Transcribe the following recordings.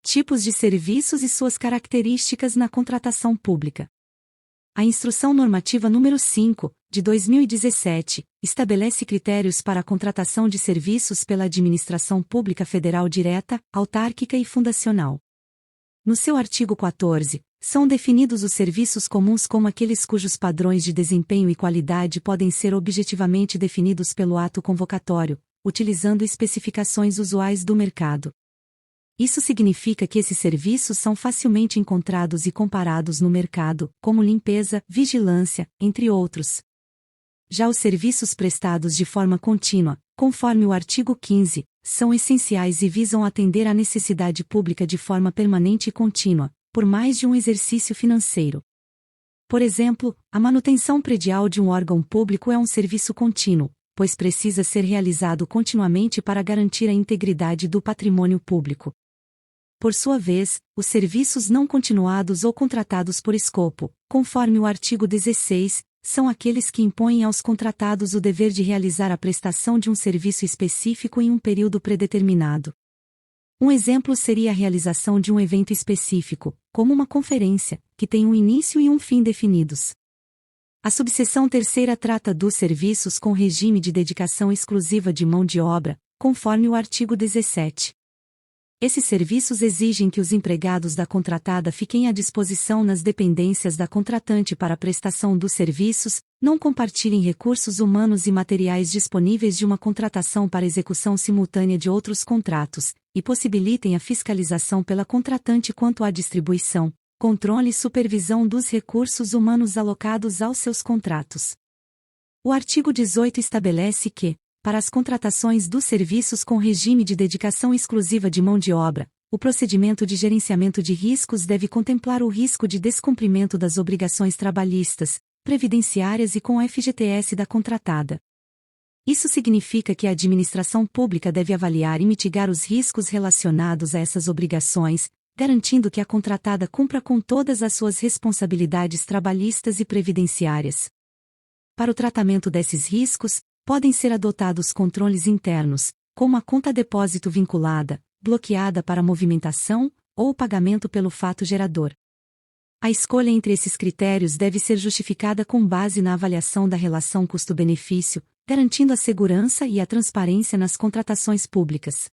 Tipos de serviços e suas características na contratação pública. A Instrução Normativa número 5, de 2017, estabelece critérios para a contratação de serviços pela Administração Pública Federal direta, autárquica e fundacional. No seu artigo 14, são definidos os serviços comuns como aqueles cujos padrões de desempenho e qualidade podem ser objetivamente definidos pelo ato convocatório, utilizando especificações usuais do mercado. Isso significa que esses serviços são facilmente encontrados e comparados no mercado, como limpeza, vigilância, entre outros. Já os serviços prestados de forma contínua, conforme o artigo 15, são essenciais e visam atender à necessidade pública de forma permanente e contínua, por mais de um exercício financeiro. Por exemplo, a manutenção predial de um órgão público é um serviço contínuo, pois precisa ser realizado continuamente para garantir a integridade do patrimônio público. Por sua vez, os serviços não continuados ou contratados por escopo, conforme o artigo 16, são aqueles que impõem aos contratados o dever de realizar a prestação de um serviço específico em um período predeterminado. Um exemplo seria a realização de um evento específico, como uma conferência, que tem um início e um fim definidos. A subseção 3ª trata dos serviços com regime de dedicação exclusiva de mão de obra, conforme o artigo 17. Esses serviços exigem que os empregados da contratada fiquem à disposição nas dependências da contratante para a prestação dos serviços, não compartilhem recursos humanos e materiais disponíveis de uma contratação para execução simultânea de outros contratos, e possibilitem a fiscalização pela contratante quanto à distribuição, controle e supervisão dos recursos humanos alocados aos seus contratos. O artigo 18 estabelece que, para as contratações dos serviços com regime de dedicação exclusiva de mão de obra, o procedimento de gerenciamento de riscos deve contemplar o risco de descumprimento das obrigações trabalhistas, previdenciárias e com a FGTS da contratada. Isso significa que a administração pública deve avaliar e mitigar os riscos relacionados a essas obrigações, garantindo que a contratada cumpra com todas as suas responsabilidades trabalhistas e previdenciárias. Para o tratamento desses riscos, podem ser adotados controles internos, como a conta depósito vinculada, bloqueada para movimentação, ou o pagamento pelo fato gerador. A escolha entre esses critérios deve ser justificada com base na avaliação da relação custo-benefício, garantindo a segurança e a transparência nas contratações públicas.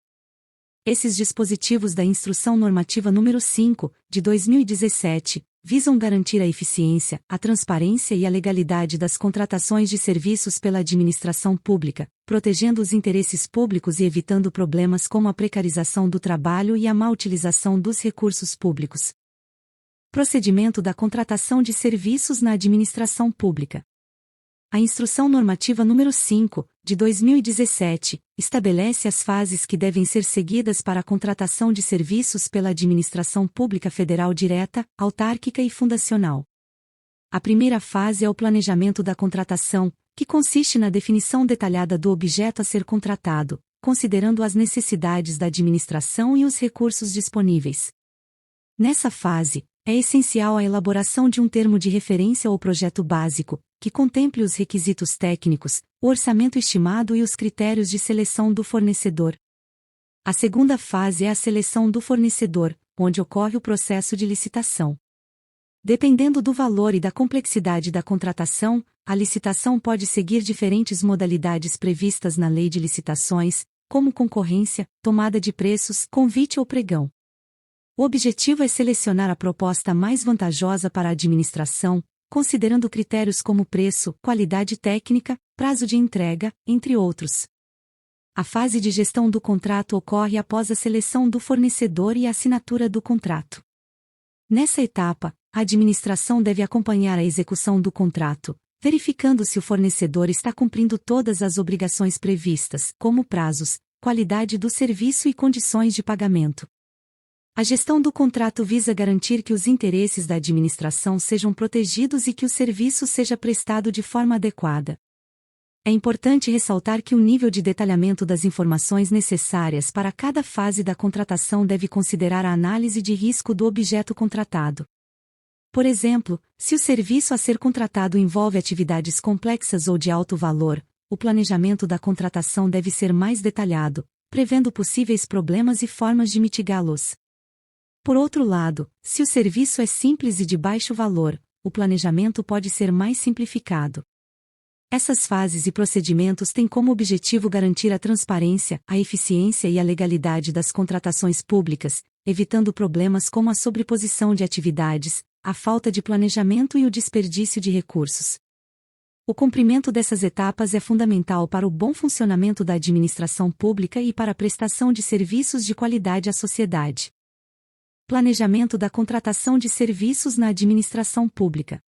Esses dispositivos da Instrução Normativa número 5, de 2017, visam garantir a eficiência, a transparência e a legalidade das contratações de serviços pela administração pública, protegendo os interesses públicos e evitando problemas como a precarização do trabalho e a má utilização dos recursos públicos. Procedimento da contratação de serviços na administração pública. A Instrução Normativa número 5, de 2017, estabelece as fases que devem ser seguidas para a contratação de serviços pela Administração Pública Federal direta, autárquica e fundacional. A primeira fase é o planejamento da contratação, que consiste na definição detalhada do objeto a ser contratado, considerando as necessidades da administração e os recursos disponíveis. Nessa fase, é essencial a elaboração de um termo de referência ou projeto básico, que contemple os requisitos técnicos, o orçamento estimado e os critérios de seleção do fornecedor. A segunda fase é a seleção do fornecedor, onde ocorre o processo de licitação. Dependendo do valor e da complexidade da contratação, a licitação pode seguir diferentes modalidades previstas na Lei de Licitações, como concorrência, tomada de preços, convite ou pregão. O objetivo é selecionar a proposta mais vantajosa para a administração, considerando critérios como preço, qualidade técnica, prazo de entrega, entre outros. A fase de gestão do contrato ocorre após a seleção do fornecedor e a assinatura do contrato. Nessa etapa, a administração deve acompanhar a execução do contrato, verificando se o fornecedor está cumprindo todas as obrigações previstas, como prazos, qualidade do serviço e condições de pagamento. A gestão do contrato visa garantir que os interesses da administração sejam protegidos e que o serviço seja prestado de forma adequada. É importante ressaltar que o nível de detalhamento das informações necessárias para cada fase da contratação deve considerar a análise de risco do objeto contratado. Por exemplo, se o serviço a ser contratado envolve atividades complexas ou de alto valor, o planejamento da contratação deve ser mais detalhado, prevendo possíveis problemas e formas de mitigá-los. Por outro lado, se o serviço é simples e de baixo valor, o planejamento pode ser mais simplificado. Essas fases e procedimentos têm como objetivo garantir a transparência, a eficiência e a legalidade das contratações públicas, evitando problemas como a sobreposição de atividades, a falta de planejamento e o desperdício de recursos. O cumprimento dessas etapas é fundamental para o bom funcionamento da administração pública e para a prestação de serviços de qualidade à sociedade. Planejamento da contratação de serviços na administração pública.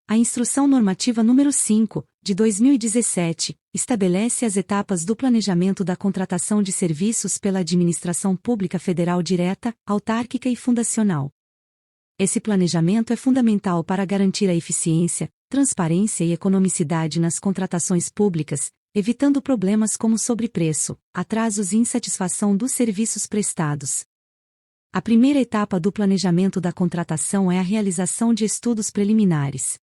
A Instrução Normativa número 5, de 2017, estabelece as etapas do planejamento da contratação de serviços pela administração pública federal direta, autárquica e fundacional. Esse planejamento é fundamental para garantir a eficiência, transparência e economicidade nas contratações públicas, evitando problemas como sobrepreço, atrasos e insatisfação dos serviços prestados. A primeira etapa do planejamento da contratação é a realização de estudos preliminares.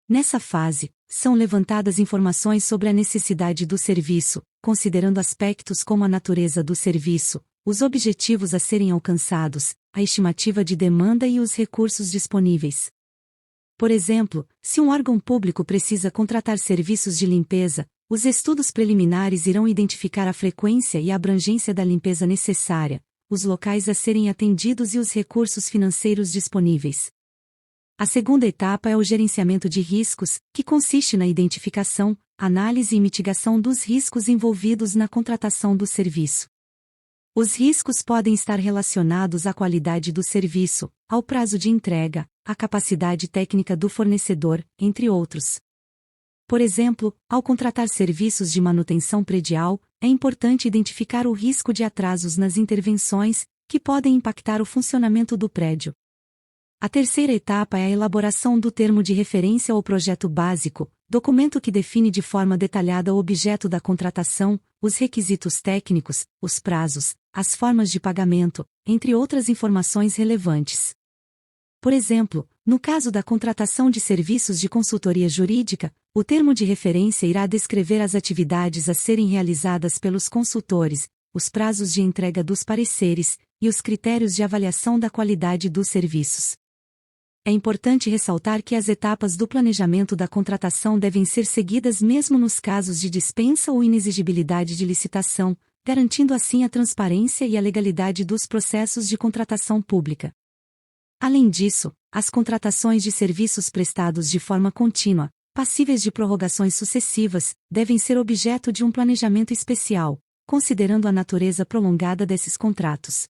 Nessa fase, são levantadas informações sobre a necessidade do serviço, considerando aspectos como a natureza do serviço, os objetivos a serem alcançados, a estimativa de demanda e os recursos disponíveis. Por exemplo, se um órgão público precisa contratar serviços de limpeza, os estudos preliminares irão identificar a frequência e a abrangência da limpeza necessária, os locais a serem atendidos e os recursos financeiros disponíveis. A segunda etapa é o gerenciamento de riscos, que consiste na identificação, análise e mitigação dos riscos envolvidos na contratação do serviço. Os riscos podem estar relacionados à qualidade do serviço, ao prazo de entrega, à capacidade técnica do fornecedor, entre outros. Por exemplo, ao contratar serviços de manutenção predial, é importante identificar o risco de atrasos nas intervenções, que podem impactar o funcionamento do prédio. A terceira etapa é a elaboração do termo de referência ou projeto básico, documento que define de forma detalhada o objeto da contratação, os requisitos técnicos, os prazos, as formas de pagamento, entre outras informações relevantes. Por exemplo, no caso da contratação de serviços de consultoria jurídica, o termo de referência irá descrever as atividades a serem realizadas pelos consultores, os prazos de entrega dos pareceres e os critérios de avaliação da qualidade dos serviços. É importante ressaltar que as etapas do planejamento da contratação devem ser seguidas mesmo nos casos de dispensa ou inexigibilidade de licitação, garantindo assim a transparência e a legalidade dos processos de contratação pública. Além disso, as contratações de serviços prestados de forma contínua, passíveis de prorrogações sucessivas, devem ser objeto de um planejamento especial, considerando a natureza prolongada desses contratos.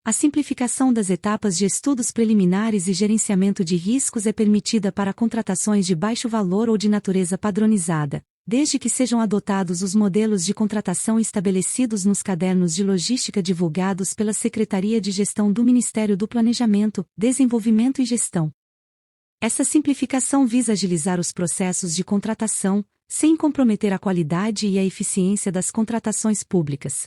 A simplificação das etapas de estudos preliminares e gerenciamento de riscos é permitida para contratações de baixo valor ou de natureza padronizada, desde que sejam adotados os modelos de contratação estabelecidos nos cadernos de logística divulgados pela Secretaria de Gestão do Ministério do Planejamento, Desenvolvimento e Gestão. Essa simplificação visa agilizar os processos de contratação, sem comprometer a qualidade e a eficiência das contratações públicas.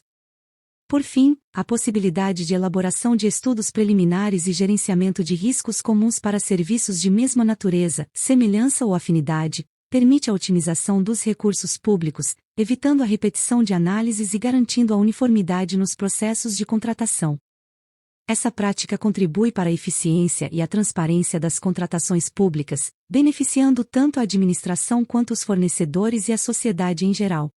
Por fim, a possibilidade de elaboração de estudos preliminares e gerenciamento de riscos comuns para serviços de mesma natureza, semelhança ou afinidade, permite a otimização dos recursos públicos, evitando a repetição de análises e garantindo a uniformidade nos processos de contratação. Essa prática contribui para a eficiência e a transparência das contratações públicas, beneficiando tanto a administração quanto os fornecedores e a sociedade em geral.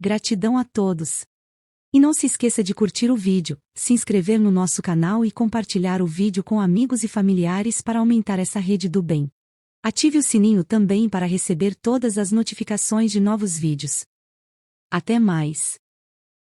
Gratidão a todos! E não se esqueça de curtir o vídeo, se inscrever no nosso canal e compartilhar o vídeo com amigos e familiares para aumentar essa rede do bem. Ative o sininho também para receber todas as notificações de novos vídeos. Até mais!